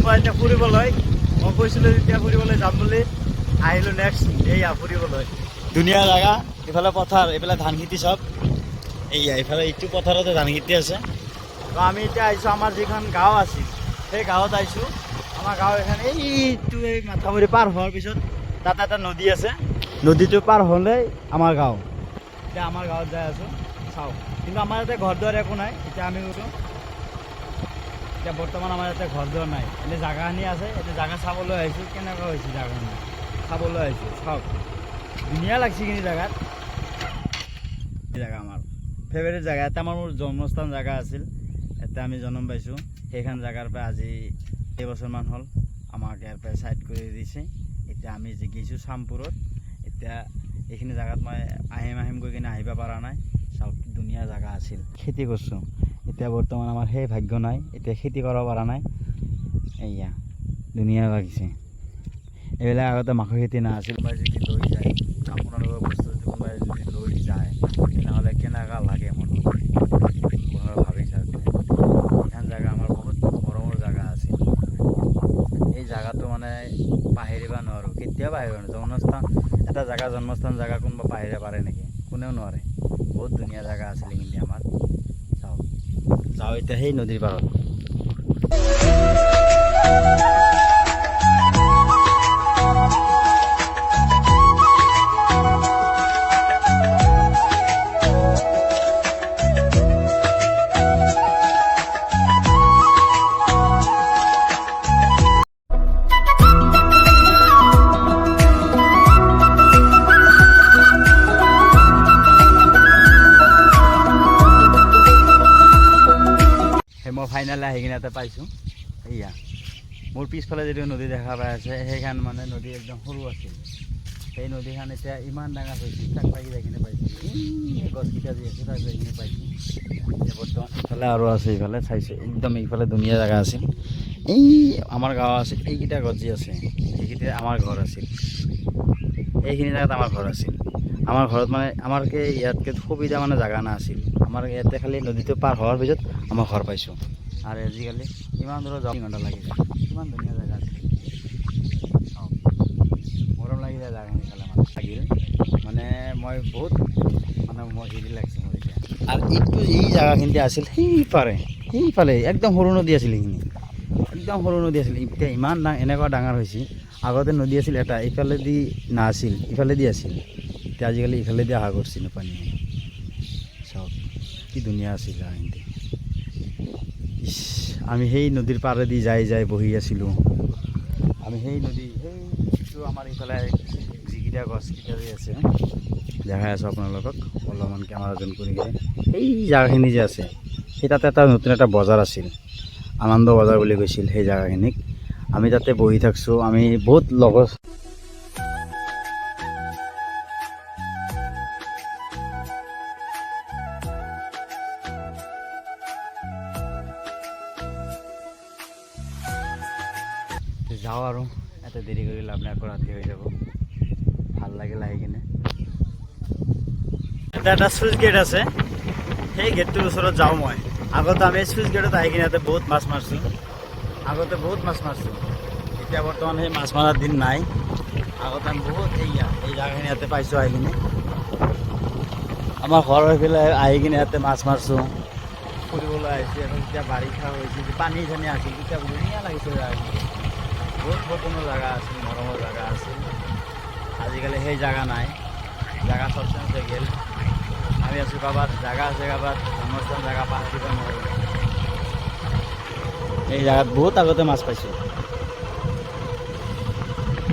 পৰা এতিয়া ফুৰিবলৈ মই কৈছিলোঁ এতিয়া ফুৰিবলৈ যাম বুলি আহিলোঁ নেক্সট এইয়া ফুৰিবলৈ ধুনীয়া জেগা ইফালে পথাৰ এইফালে ধান খেতি চব এইয়া এইফালে এইটো পথাৰতে ধান খেতি আছে তো আমি এতিয়া আহিছোঁ আমাৰ যিখন গাঁও আছিল সেই গাঁৱত আহিছোঁ আমাৰ গাঁও এখন এইটো এই মাথাউৰি পাৰ হোৱাৰ পিছত তাতে এটা নদী আছে নদীটো পাৰ হ'লেই আমাৰ গাঁও এতিয়া আমাৰ গাঁৱত যাই আছোঁ চাওঁ কিন্তু আমাৰ ইয়াতে ঘৰ দুৱাৰ একো নাই এতিয়া আমি কৈছোঁ এতিয়া বৰ্তমান আমাৰ ইয়াতে ঘৰ দুৱাৰ নাই এনেই জাগাখিনি আছে এতিয়া জাগা চাবলৈ আহিছোঁ কেনেকুৱা হৈছে জাগাখিনি চাবলৈ আহিছোঁ চাওক ধুনীয়া লাগছে কিন্তু জেগাত জেগা আমাৰ ফেভাৰিট জেগা এটা আমাৰ মোৰ জন্মস্থান জেগা আছিল ইয়াতে আমি জন্ম পাইছোঁ সেইখন জেগাৰ পৰা আজি কেইবছৰমান হ'ল আমাক ইয়াৰ পৰা ছাইড কৰি দিছে এতিয়া আমি গৈছোঁ চামপুৰত এতিয়া এইখিনি জেগাত মই আহিম গৈ কিনে আহিব পৰা নাই চাওক ধুনীয়া জেগা আছিল খেতি কৰিছোঁ এতিয়া বৰ্তমান আমাৰ সেই ভাগ্য নাই এতিয়া খেতি কৰিব পৰা নাই এয়া ধুনীয়া লাগিছে এইবিলাক আগতে মাকৈ খেতি নাছিল কোনোবাই যদি লৈ যায় আপোনালোকৰ বস্তু যদি কোনোবাই যদি লৈ যায় তেনেহ'লে কেনেকুৱা লাগে মনত কোনোবাই ভাবি চাওক এইখন জেগা আমাৰ বহুত মৰমৰ জেগা আছিল এই জেগাটো মানে পাহৰিব নোৱাৰোঁ কেতিয়াও পাহৰিব নোৱাৰোঁ জন্মস্থান এটা জেগা জন্মস্থান জেগা কোনোবা পাহৰিব পাৰে নেকি কোনেও নোৱাৰে বহুত ধুনীয়া জেগা আছিলে কিন্তু আমাৰ চাওক যাওঁ এতিয়া সেই নদীৰ পাৰত মই ফাইনেলি আহি কিনে ইয়াতে পাইছোঁ এয়া মোৰ পিছফালে যিটো নদী দেখা পাই আছে সেইখন মানে নদী একদম সৰু আছিল সেই নদীখন এতিয়া ইমান ডাঙৰ হৈছে তাক লাগি যাই কিনে পাইছোঁ গছকেইটা যি আছে তাক যাই কিনে পাইছোঁ এতিয়া বৰ্তমান ইফালে আৰু আছে ইফালে চাইছোঁ একদম ইফালে ধুনীয়া জেগা আছিল এই আমাৰ গাঁও আছিল এইকেইটা গছ যি আছে সেইকেইটা আমাৰ ঘৰ আছিল এইখিনি জেগাত আমাৰ ঘৰ আছিল আমাৰ ঘৰত মানে আমাৰকে ইয়াতকৈ সুবিধা মানে জেগা নাছিল আমাৰ ইয়াতে খালি নদীটো পাৰ হোৱাৰ পিছত আমাৰ ঘৰ পাইছোঁ আৰু আজিকালি ইমান দূৰত যাব 2 ঘণ্টা লাগি যায় কিমান ধুনীয়া জেগা আছে মৰম লাগি যায় জেগাখিনি চালে মানে লাগিল মানে মই বহুত মানে মই হেৰি লাগিছে মোৰ এতিয়া আৰু এইটো এই জেগাখিনিতে আছিল সেইফালে একদম সৰু নদী আছিল সেইখিনি একদম সৰু নদী আছিল এতিয়া ইমান এনেকুৱা ডাঙৰ হৈছে আগতে নদী আছিল এটা ইফালেদি নাছিল ইফালেদি আছিল এতিয়া আজিকালি ইফালেদি অহা কৰিছিল পানী চাওক কি ধুনীয়া আছিল জেগাখিনি ইছ আমি সেই নদীৰ পাৰেদি যাই বহি আছিলোঁ আমি সেই নদী সেইটো আমাৰ ইফালে যিকেইটা গছকেইটা যে আছে দেখাই আছোঁ আপোনালোকক অলপমান কেমেৰা জুম কৰি কিনে সেই জেগাখিনি যে আছে সেই তাতে এটা নতুন এটা বজাৰ আছিল আনন্দ বজাৰ বুলি কৈছিল সেই জেগাখিনিক আমি তাতে বহি থাকছোঁ আমি বহুত লগৰ যাওঁ আৰু এটা দেৰি কৰি লাভ নাই আকৌ ৰাতি হৈ যাব ভাল লাগিল আহি কিনে এটা চুইচ গেট আছে সেই গেটটোৰ ওচৰত যাওঁ মই আগতে আমি চুইচ গেটত আহি কিনে ইয়াতে বহুত মাছ মাৰিছোঁ এতিয়া বৰ্তমান সেই মাছ মৰাৰ দিন নাই আগতে আমি বহুত এই জেগাখিনি ইয়াতে পাইছোঁ আহি কিনে আমাৰ ঘৰ হৈ পেলাই আহি কিনে ইয়াতে মাছ মাৰিছোঁ ফুৰিবলৈ আহিছোঁ এখন যেতিয়া বাৰিষা হৈছে পানী চানী আছিল তেতিয়া ধুনীয়া লাগিছে জেগাখিনি বহুত সপোনৰ জেগা আছিল মৰমৰ জেগা আছিল আজিকালি সেই জেগা নাই জেগা চব চেঞ্জ হৈ গ'ল আমি আছোঁ কাৰোবাত জেগা আছে কাৰোবাত জন্মস্থান জেগা পাছ দিব নোৱাৰোঁ এই জেগাত বহুত আগতে মাছ পাইছোঁ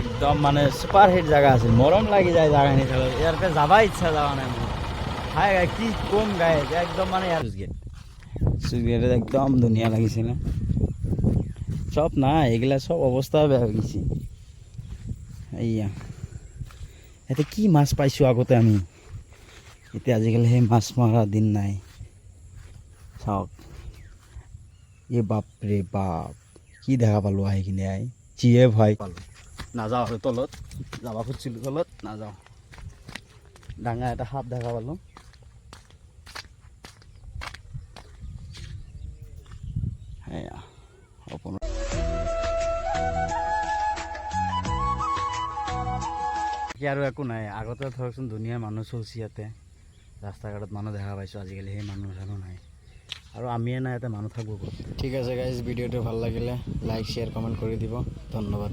একদম মানে ছুপাৰ হিট জেগা আছিল মৰম লাগি যায় জেগাখিনি চালে ইয়াৰ পৰা যাবা ইচ্ছা যোৱা নাই মোৰ হাই কি কম গাই একদম মানে ইয়াৰ চুইচ গেট একদম ধুনীয়া লাগিছিলে সব নাই এগুলা সব অবস্থা বেয়া হৈ গৈছে এইয়া ইয়াতে কি মাছ পাইছোঁ আগতে আমি এতিয়া আজিকালি সেই মাছ মৰা দিন নাই চাওক বাপৰে বাপ কি দেখা পালোঁ আহি কিনে যিয়ে ভয় পালোঁ নাযাওঁ আৰু তলত যাব খুজিছিলোঁ তলত নাযাওঁ ডাঙৰ এটা সাপ দেখা পালোঁ এয়া বাকী আৰু একো নাই। আগতে ধৰকচোন ধুনীয়া মানুহ চলছি ইয়াতে, ৰাস্তা ঘাটত মানুহ দেখা পাইছোঁ, আজিকালি সেই মানুহ চানুহ নাই আৰু আমিয়ে নাই ইয়াতে মানুহ থাকব ক'ত। ঠিক আছে গাইজ, ভিডিঅ'টো ভাল লাগিলে লাইক শ্বেয়াৰ কমেণ্ট কৰি দিব, ধন্যবাদ।